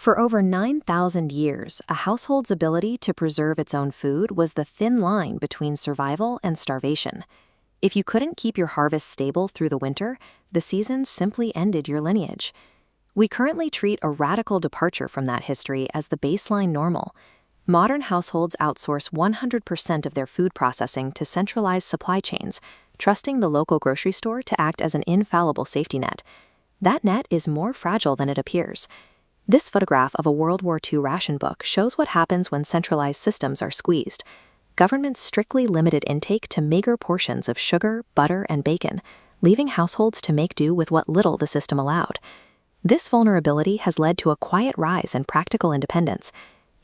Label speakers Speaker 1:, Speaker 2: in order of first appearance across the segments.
Speaker 1: For over 9,000 years, a household's ability to preserve its own food was the thin line between survival and starvation. If you couldn't keep your harvest stable through the winter, the seasons simply ended your lineage. We currently treat a radical departure from that history as the baseline normal. Modern households outsource 100% of their food processing to centralized supply chains, trusting the local grocery store to act as an infallible safety net. That net is more fragile than it appears. This photograph of a World War II ration book shows what happens when centralized systems are squeezed. Governments strictly limited intake to meager portions of sugar, butter, and bacon, leaving households to make do with what little the system allowed. This vulnerability has led to a quiet rise in practical independence.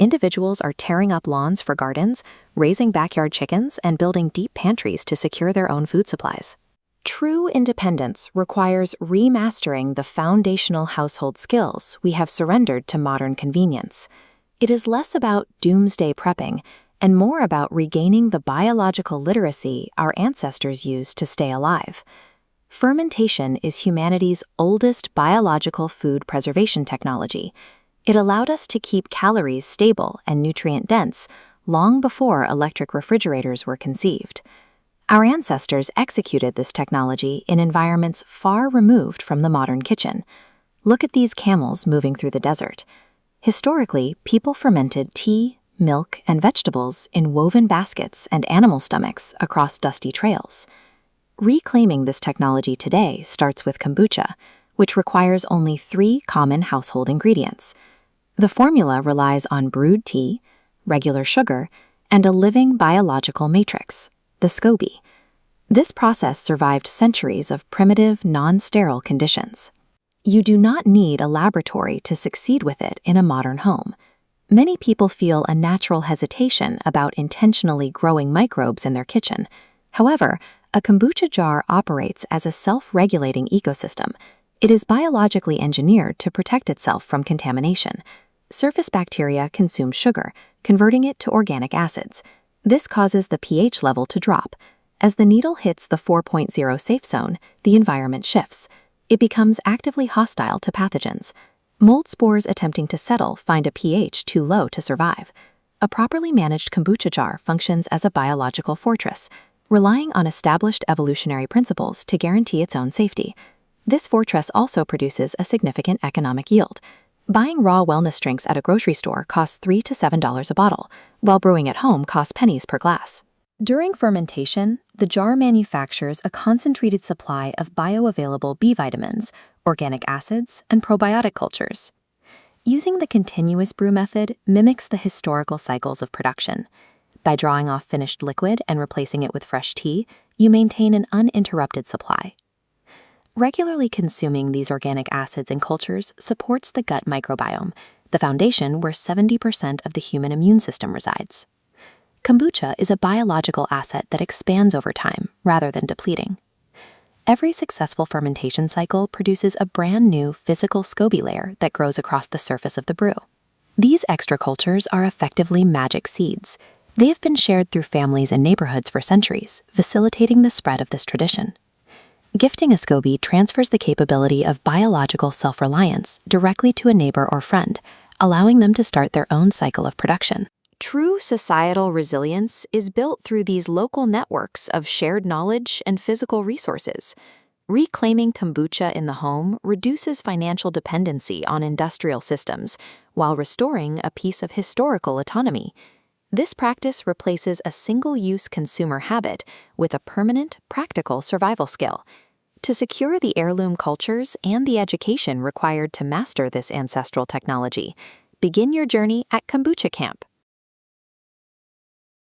Speaker 1: Individuals are tearing up lawns for gardens, raising backyard chickens, and building deep pantries to secure their own food supplies. True independence requires remastering the foundational household skills we have surrendered to modern convenience. It is less about doomsday prepping and more about regaining the biological literacy our ancestors used to stay alive. Fermentation is humanity's oldest biological food preservation technology. It allowed us to keep calories stable and nutrient-dense long before electric refrigerators were conceived. Our ancestors executed this technology in environments far removed from the modern kitchen. Look at these camels moving through the desert. Historically, people fermented tea, milk, and vegetables in woven baskets and animal stomachs across dusty trails. Reclaiming this technology today starts with kombucha, which requires only 3 common household ingredients. The formula relies on brewed tea, regular sugar, and a living biological matrix, the SCOBY. This process survived centuries of primitive, non-sterile conditions. You do not need a laboratory to succeed with it in a modern home. Many people feel a natural hesitation about intentionally growing microbes in their kitchen. However, a kombucha jar operates as a self-regulating ecosystem. It is biologically engineered to protect itself from contamination. Surface bacteria consume sugar, converting it to organic acids. This causes the pH level to drop. As the needle hits the 4.0 safe zone, the environment shifts. It becomes actively hostile to pathogens. Mold spores attempting to settle find a pH too low to survive. A properly managed kombucha jar functions as a biological fortress, relying on established evolutionary principles to guarantee its own safety. This fortress also produces a significant economic yield. Buying raw wellness drinks at a grocery store costs $3 to $7 a bottle, while brewing at home costs pennies per glass. During fermentation, the jar manufactures a concentrated supply of bioavailable B vitamins, organic acids, and probiotic cultures. Using the continuous brew method mimics the historical cycles of production. By drawing off finished liquid and replacing it with fresh tea, you maintain an uninterrupted supply. Regularly consuming these organic acids and cultures supports the gut microbiome, the foundation where 70% of the human immune system resides. Kombucha is a biological asset that expands over time rather than depleting. Every successful fermentation cycle produces a brand new physical SCOBY layer that grows across the surface of the brew. These extra cultures are effectively magic seeds. They have been shared through families and neighborhoods for centuries, facilitating the spread of this tradition. Gifting a SCOBY transfers the capability of biological self-reliance directly to a neighbor or friend, allowing them to start their own cycle of production. True societal resilience is built through these local networks of shared knowledge and physical resources. Reclaiming kombucha in the home reduces financial dependency on industrial systems, while restoring a piece of historical autonomy. This practice replaces a single-use consumer habit with a permanent, practical survival skill. To secure the heirloom cultures and the education required to master this ancestral technology, begin your journey at Kombucha Camp.